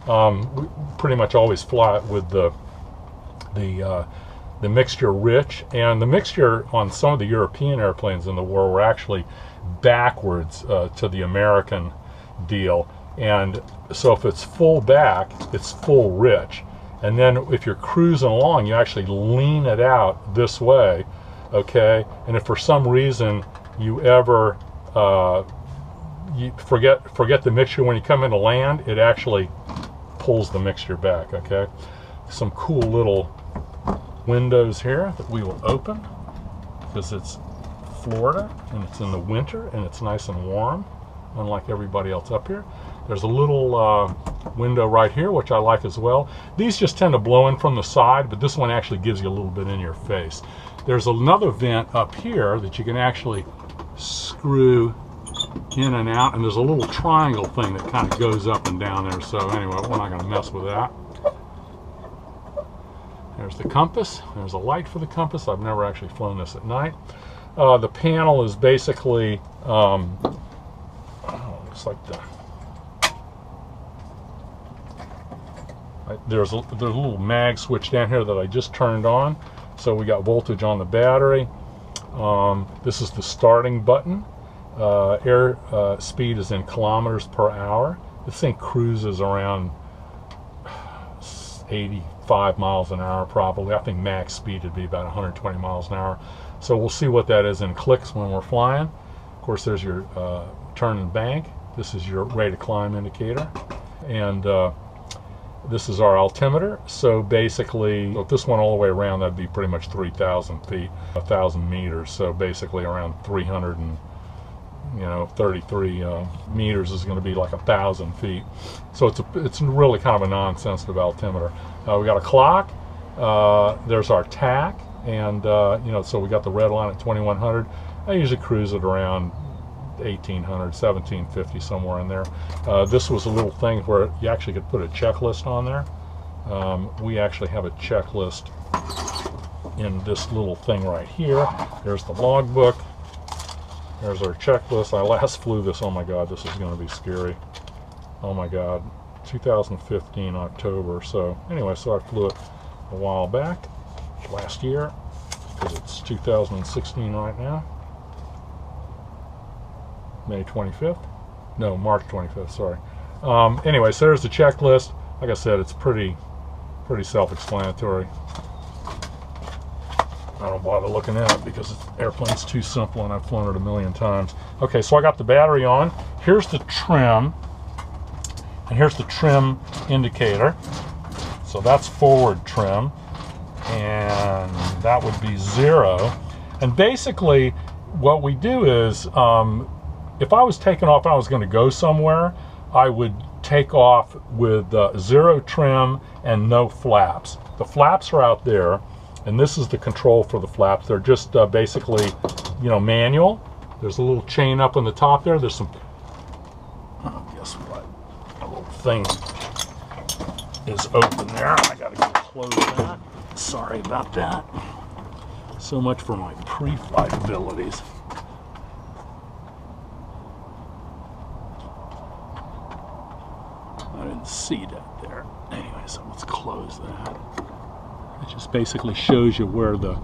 We pretty much always fly it with the mixture rich, and the mixture on some of the European airplanes in the war were actually backwards to the American deal. And so if it's full back, it's full rich. And then if you're cruising along, you actually lean it out this way, okay? And if for some reason you ever you forget the mixture when you come into land, it actually pulls the mixture back, okay? Some cool little windows here that we will open because it's Florida and it's in the winter and it's nice and warm, unlike everybody else up here. There's a little window right here, which I like as well. These just tend to blow in from the side, but this one actually gives you a little bit in your face. There's another vent up here that you can actually screw in and out, and there's a little triangle thing that kind of goes up and down there. So anyway, we're not going to mess with that. There's the compass. There's a light for the compass. I've never actually flown this at night. The panel is basically looks like there's a little mag switch down here that I just turned on, so we got voltage on the battery. This is the starting button. Air speed is in kilometers per hour. This thing cruises around 85 miles an hour probably. I think max speed would be about 120 miles an hour. So we'll see what that is in clicks when we're flying. Of course, there's your turn and bank. This is your rate of climb indicator. And this is our altimeter. So basically, if this went all the way around, that'd be pretty much 3,000 feet, 1,000 meters. So basically around 333 meters is going to be like 1,000 feet. So it's really kind of a nonsensitive altimeter. We got a clock. There's our tack, and so we got the red line at 2100. I usually cruise it around 1800, 1750, somewhere in there. This was a little thing where you actually could put a checklist on there. We actually have a checklist in this little thing right here. There's the logbook. There's our checklist. I last flew this. Oh my God, this is going to be scary. Oh my God, 2015 October. So anyway, so I flew it a while back, last year, because it's 2016 right now. May 25th? No, March 25th, sorry. Anyway, so there's the checklist. Like I said, it's pretty self-explanatory. I don't bother looking at it because the airplane's too simple and I've flown it a million times. Okay, so I got the battery on. Here's the trim, and here's the trim indicator. So that's forward trim, and that would be 0. And basically, what we do is, if I was taking off and I was going to go somewhere, I would take off with 0 trim and no flaps. The flaps are out there, and this is the control for the flaps. They're just basically, manual. There's a little chain up on the top there. There's some, guess what? A little thing is open there. I gotta go close that. Sorry about that. So much for my pre-flight abilities. I didn't see that there. Anyway, so let's close that. It just basically shows you where there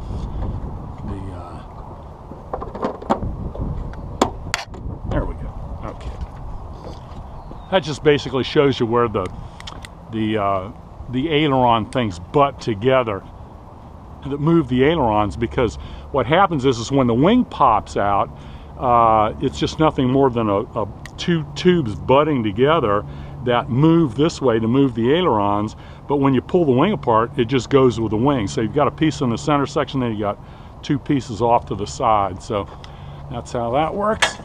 we go. Okay. That just basically shows you where the aileron things butt together that move the ailerons, because what happens is when the wing pops out, it's just nothing more than two tubes butting together that move this way to move the ailerons, but when you pull the wing apart, it just goes with the wing. So you've got a piece in the center section, then you got 2 pieces off to the side. So that's how that works.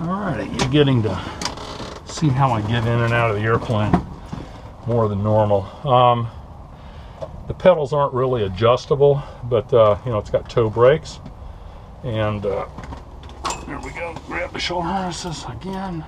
Alright, you're getting to see how I get in and out of the airplane more than normal. The pedals aren't really adjustable, but it's got toe brakes, and there we go. Grab the shoulder harnesses again.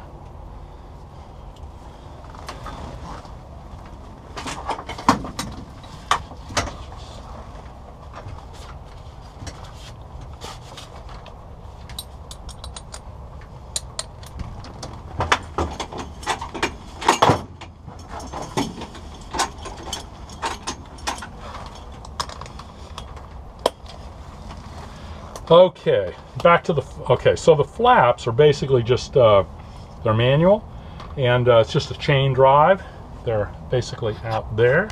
Okay, back to the, okay, so the flaps are basically just, they're manual, and it's just a chain drive. They're basically out there.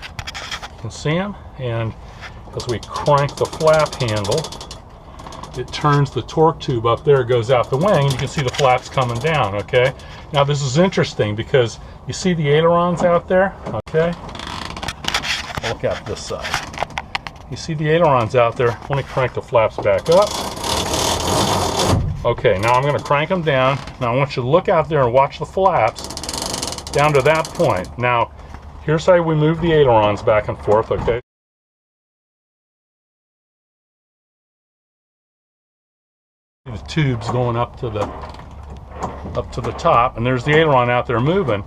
You can see them, and as we crank the flap handle, it turns the torque tube up there, goes out the wing, and you can see the flaps coming down, okay? Now this is interesting because you see the ailerons out there, okay? Look at this side. You see the ailerons out there. Let me crank the flaps back up. Okay, now I'm going to crank them down. Now I want you to look out there and watch the flaps down to that point. Now, here's how we move the ailerons back and forth, okay? The tubes going up to the top, and there's the aileron out there moving.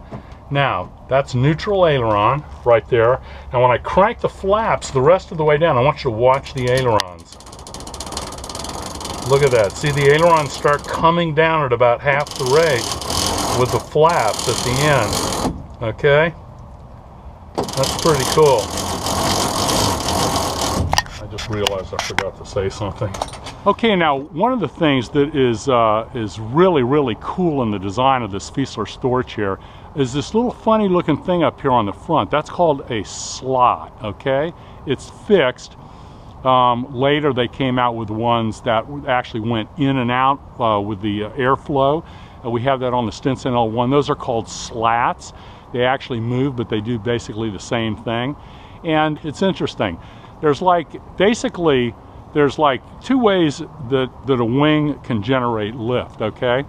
Now, that's neutral aileron right there. And when I crank the flaps the rest of the way down, I want you to watch the ailerons. Look at that. See the ailerons start coming down at about half the rate with the flaps at the end. Okay? That's pretty cool. I just realized I forgot to say something. Okay, now one of the things that is really, really cool in the design of this Fieseler Storch here is this little funny looking thing up here on the front. That's called a slot, okay? It's fixed. Later they came out with ones that actually went in and out with the airflow. We have that on the Stinson L1. Those are called slats. They actually move, but they do basically the same thing. And it's interesting. There's like, basically, there's like two ways that a wing can generate lift, okay?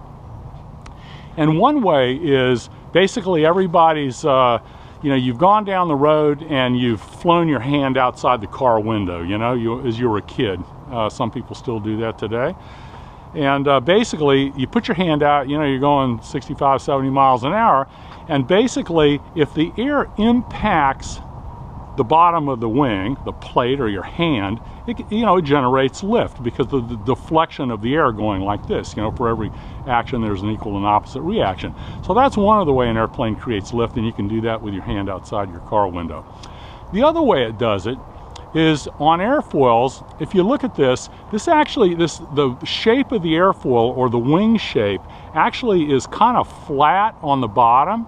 And one way is basically everybody's, you know, you've gone down the road and you've flown your hand outside the car window, you know, as you were a kid. Some people still do that today. And basically, you put your hand out, you know, you're going 65, 70 miles an hour, and basically, if the air impacts the bottom of the wing, the plate or your hand, it generates lift because of the deflection of the air going like this. You know, for every action, there's an equal and opposite reaction. So that's one of the way an airplane creates lift, and you can do that with your hand outside your car window. The other way it does it is on airfoils. If you look at this, the shape of the airfoil, or the wing shape, actually is kind of flat on the bottom,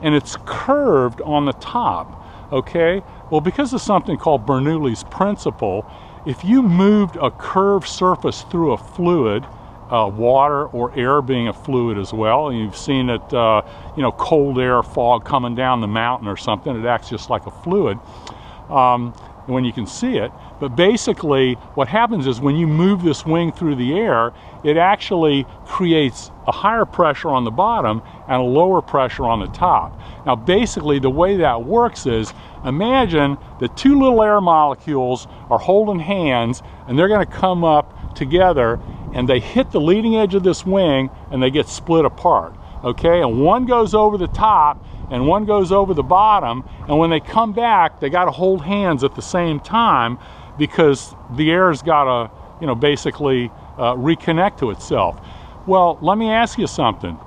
and it's curved on the top. Okay, well, because of something called Bernoulli's principle, if you moved a curved surface through a fluid, water or air being a fluid as well, and you've seen it, you know, cold air, fog coming down the mountain or something, it acts just like a fluid when you can see it. But basically, what happens is when you move this wing through the air, it actually creates a higher pressure on the bottom and a lower pressure on the top. Now, basically, the way that works is, imagine that two little air molecules are holding hands, and they're going to come up together, and they hit the leading edge of this wing, and they get split apart. Okay, and one goes over the top, and one goes over the bottom, and when they come back, they got to hold hands at the same time, because the air's got to, you know, basically reconnect to itself. Well, let me ask you something.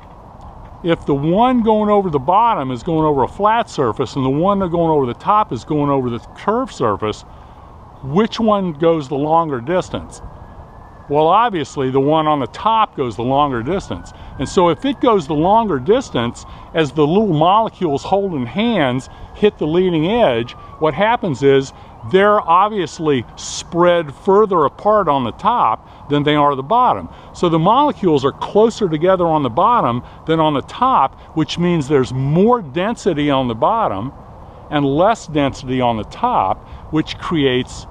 If the one going over the bottom is going over a flat surface and the one going over the top is going over the curved surface, which one goes the longer distance? Well, obviously the one on the top goes the longer distance. And so if it goes the longer distance, as the little molecules holding hands hit the leading edge, what happens is they're obviously spread further apart on the top than they are the bottom. So the molecules are closer together on the bottom than on the top, which means there's more density on the bottom and less density on the top, which creates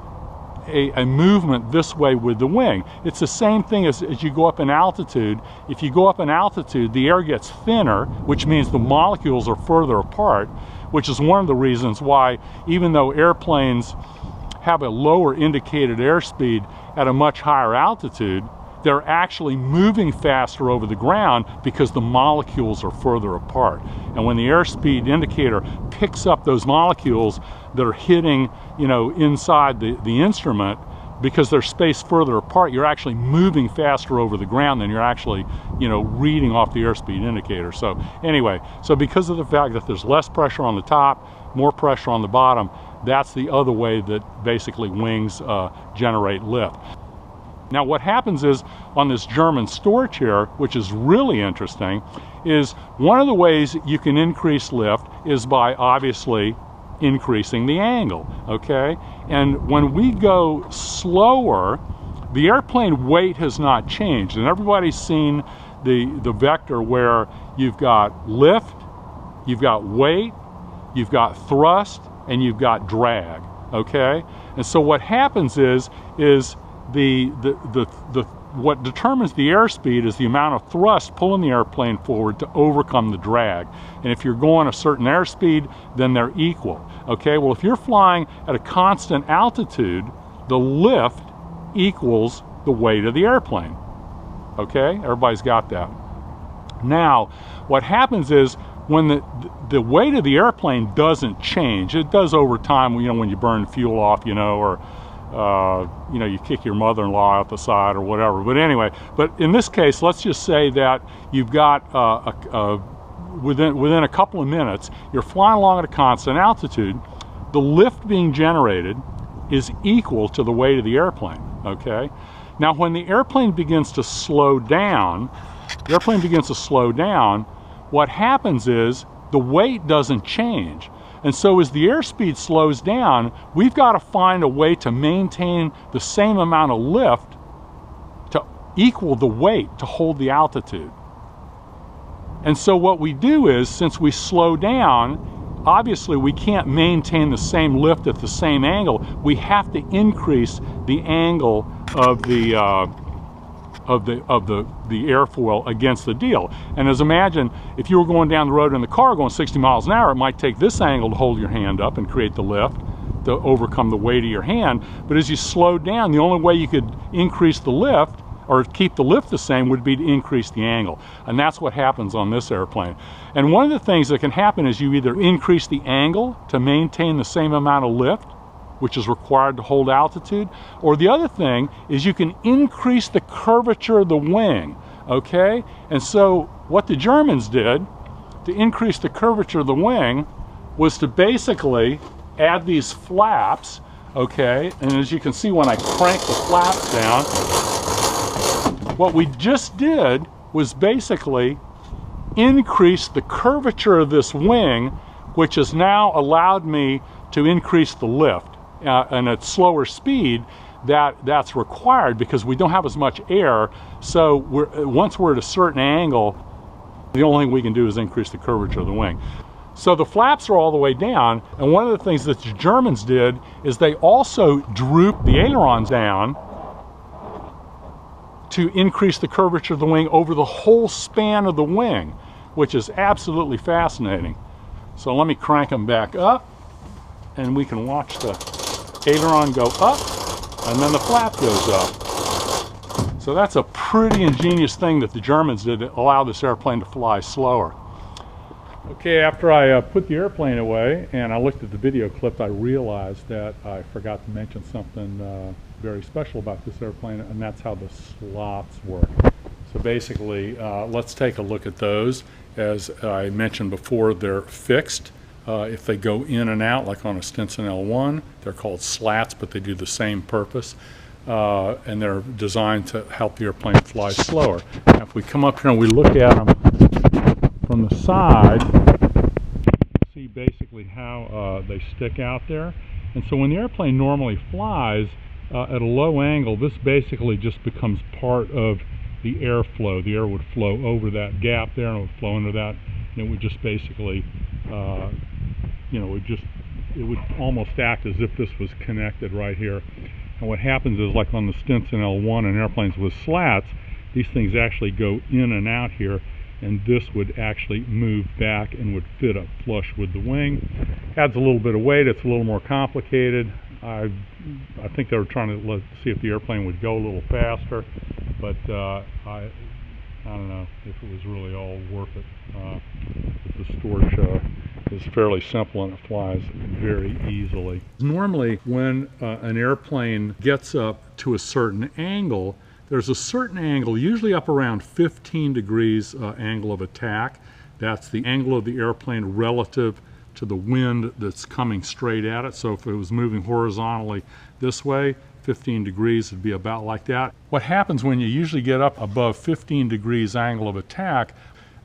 a movement this way with the wing. It's the same thing as you go up in altitude. If you go up in altitude, the air gets thinner, which means the molecules are further apart, which is one of the reasons why, even though airplanes have a lower indicated airspeed at a much higher altitude, they're actually moving faster over the ground because the molecules are further apart. And when the airspeed indicator picks up those molecules that are hitting, you know, inside the instrument, because they're spaced further apart, you're actually moving faster over the ground than you're actually, you know, reading off the airspeed indicator. So anyway, so because of the fact that there's less pressure on the top, more pressure on the bottom, that's the other way that basically wings generate lift. Now what happens is, on this German Storch here, which is really interesting, is one of the ways you can increase lift is by obviously increasing the angle, okay? And when we go slower, the airplane weight has not changed. And everybody's seen the vector where you've got lift, you've got weight, you've got thrust, and you've got drag, okay? And so what happens is what determines the airspeed is the amount of thrust pulling the airplane forward to overcome the drag. And if you're going a certain airspeed, then they're equal. Okay, well, if you're flying at a constant altitude, the lift equals the weight of the airplane. Okay, everybody's got that. Now, what happens is when the weight of the airplane doesn't change, it does over time, you know, when you burn fuel off, you know, or you know, you kick your mother-in-law out the side or whatever. But anyway, but in this case, let's just say that you've got within a couple of minutes, you're flying along at a constant altitude. The lift being generated is equal to the weight of the airplane. Okay. Now, when the airplane begins to slow down, what happens is the weight doesn't change. And so as the airspeed slows down, we've got to find a way to maintain the same amount of lift to equal the weight to hold the altitude. And so what we do is, since we slow down, obviously we can't maintain the same lift at the same angle. We have to increase the angle of the airfoil against the deal. And as imagine, if you were going down the road in the car going 60 miles an hour, it might take this angle to hold your hand up and create the lift to overcome the weight of your hand. But as you slow down, the only way you could increase the lift or keep the lift the same would be to increase the angle. And that's what happens on this airplane. And one of the things that can happen is you either increase the angle to maintain the same amount of lift, which is required to hold altitude, or the other thing is you can increase the curvature of the wing, okay? And so what the Germans did to increase the curvature of the wing was to basically add these flaps, okay? And as you can see, when I crank the flaps down, what we just did was basically increase the curvature of this wing, which has now allowed me to increase the lift. And at slower speed, that's required because we don't have as much air. So once we're at a certain angle, the only thing we can do is increase the curvature of the wing. So the flaps are all the way down, and one of the things that the Germans did is they also drooped the ailerons down to increase the curvature of the wing over the whole span of the wing, which is absolutely fascinating. So let me crank them back up, and we can watch the aileron go up, and then the flap goes up. So that's a pretty ingenious thing that the Germans did to allow this airplane to fly slower. Okay, after I put the airplane away and I looked at the video clip, I realized that I forgot to mention something very special about this airplane, and that's how the slots work. So basically, let's take a look at those. As I mentioned before, they're fixed. If they go in and out, like on a Stinson L1, they're called slats, but they do the same purpose. And they're designed to help the airplane fly slower. Now, if we come up here and we look at them from the side, see basically how they stick out there. And so when the airplane normally flies at a low angle, this basically just becomes part of the airflow. The air would flow over that gap there and it would flow into that, and it would just basically you know, it would almost act as if this was connected right here. And what happens is, like on the Stinson L1 and airplanes with slats, these things actually go in and out here, and this would actually move back and would fit up flush with the wing. Adds a little bit of weight. It's a little more complicated. I think they were trying to see if the airplane would go a little faster, but I don't know if it was really all worth it. The Storch is fairly simple and it flies very easily. Normally, when an airplane gets up to a certain angle, there's a certain angle, usually up around 15 degrees angle of attack. That's the angle of the airplane relative to the wind that's coming straight at it. So if it was moving horizontally this way, 15 degrees would be about like that. What happens when you usually get up above 15 degrees angle of attack,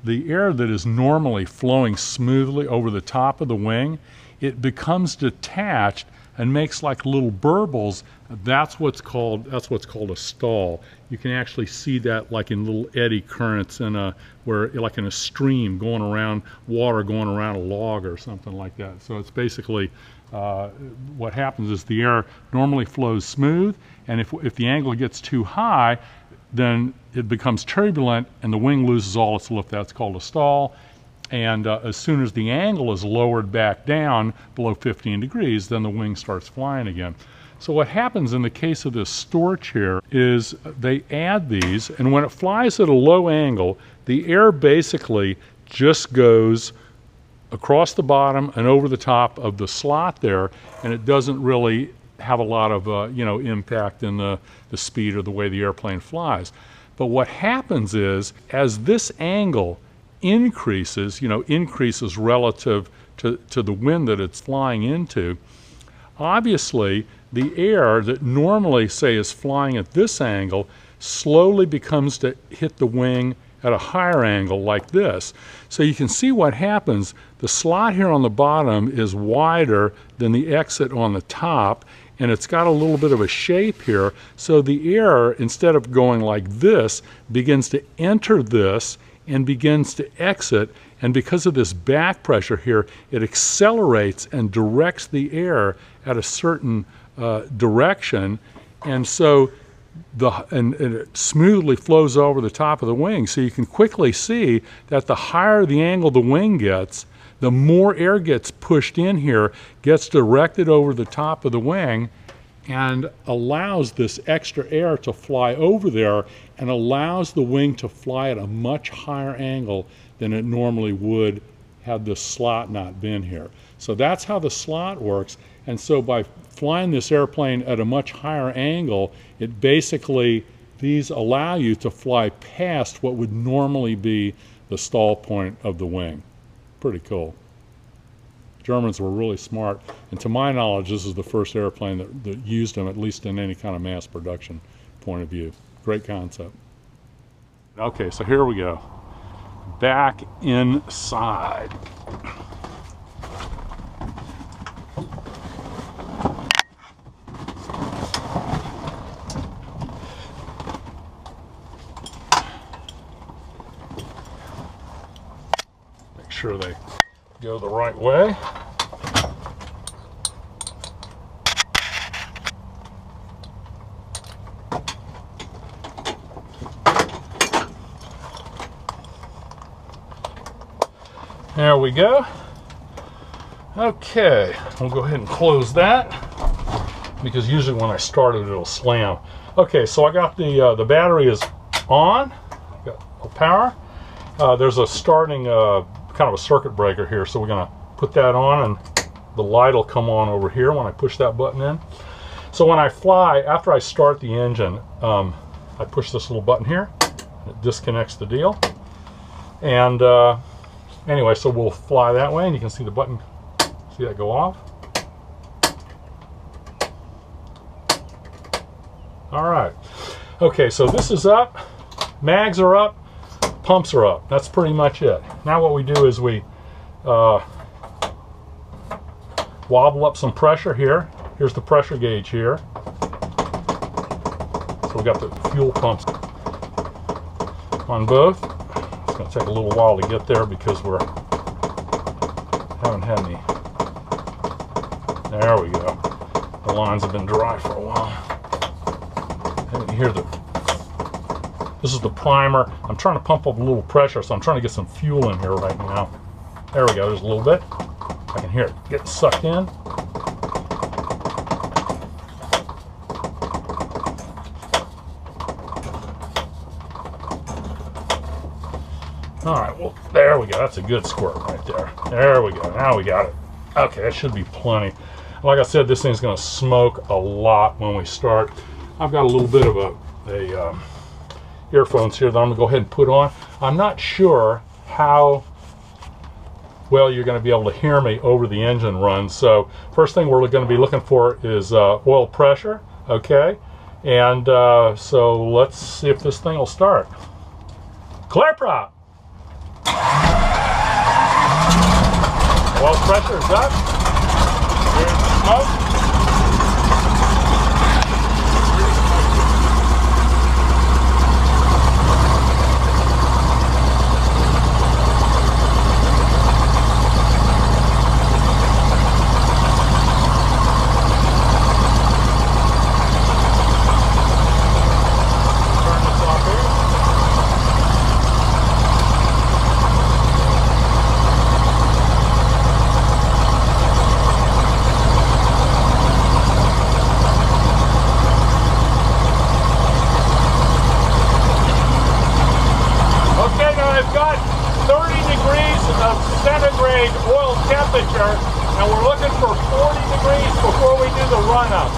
the air that is normally flowing smoothly over the top of the wing, it becomes detached and makes like little burbles. That's what's called a stall. You can actually see that like in little eddy currents in like in a stream going around, water going around a log or something like that. So it's basically what happens is the air normally flows smooth, and if the angle gets too high, then it becomes turbulent and the wing loses all its lift. That's called a stall. And as soon as the angle is lowered back down below 15 degrees, then the wing starts flying again. So what happens in the case of this Storch here is they add these, and when it flies at a low angle, the air basically just goes across the bottom and over the top of the slot there, and it doesn't really have a lot of impact in the speed or the way the airplane flies. But what happens is, as this angle increases relative to the wind that it's flying into, obviously the air that normally, say, is flying at this angle slowly becomes to hit the wing at a higher angle like this. So you can see what happens. The slot here on the bottom is wider than the exit on the top, and it's got a little bit of a shape here. So the air, instead of going like this, begins to enter this and begins to exit, and because of this back pressure here, it accelerates and directs the air at a certain direction, and so and it smoothly flows over the top of the wing. So you can quickly see that the higher the angle the wing gets, the more air gets pushed in here, gets directed over the top of the wing, and allows this extra air to fly over there and allows the wing to fly at a much higher angle than it normally would had the slot not been here. So that's how the slot works. And so by flying this airplane at a much higher angle, it basically, these allow you to fly past what would normally be the stall point of the wing. Pretty cool. Germans were really smart, and to my knowledge, this is the first airplane that used them, at least in any kind of mass production point of view. Great concept. Okay, so here we go. Back inside. Make sure they go the right way. There we go. Okay, we'll go ahead and close that, because usually when I start it, it'll slam. Okay, so I got the battery is on, got power. There's a starting kind of a circuit breaker here, so we're gonna put that on, and the light will come on over here when I push that button in. So when I fly, after I start the engine, I push this little button here, it disconnects the deal, and anyway, so we'll fly that way, and you can see the button, see that go off. All right, okay, so this is up, mags are up, pumps are up. That's pretty much it. Now what we do is we wobble up some pressure here. Here's the pressure gauge here. So we've got the fuel pumps on both. It's going to take a little while to get there because we haven't had any. There we go. The lines have been dry for a while. And here this is the primer. I'm trying to pump up a little pressure, so I'm trying to get some fuel in here right now. There we go, there's a little bit. I can hear it getting sucked in. All right, well, there we go. That's a good squirt right there. There we go. Now we got it. Okay, that should be plenty. Like I said, this thing's going to smoke a lot when we start. I've got a little bit of a earphones here that I'm going to go ahead and put on. I'm not sure how well you're going to be able to hear me over the engine run. So first thing we're going to be looking for is oil pressure. Okay, and so let's see if this thing will start. Clear prop. Oil pressure is up. Here's the smoke. Centigrade oil temperature, and we're looking for 40 degrees before we do the run-up.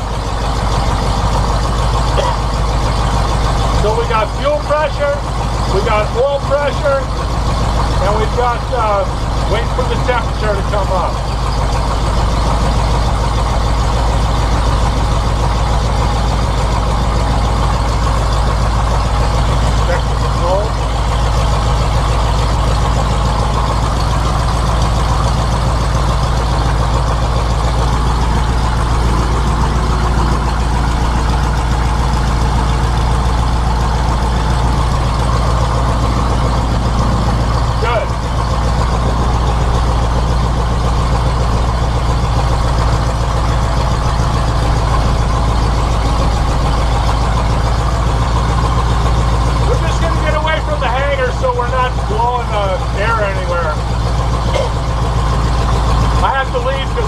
So we got fuel pressure, we got oil pressure, and we've got waiting for the temperature to come up. Check the controls.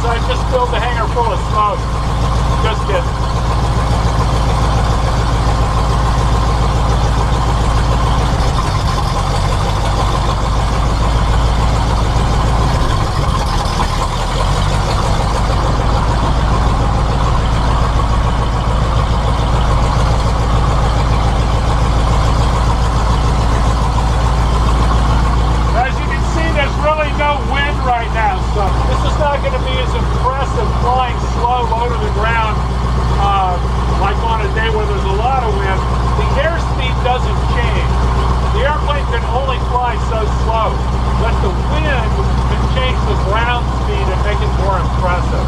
I just filled the hangar full of smoke. Just kidding. As you can see, there's really no wind right now, so this is not going to be as impressive flying slow low to the ground like on a day where there's a lot of wind. The airspeed doesn't change. The airplane can only fly so slow, but the wind can change the ground speed and make it more impressive.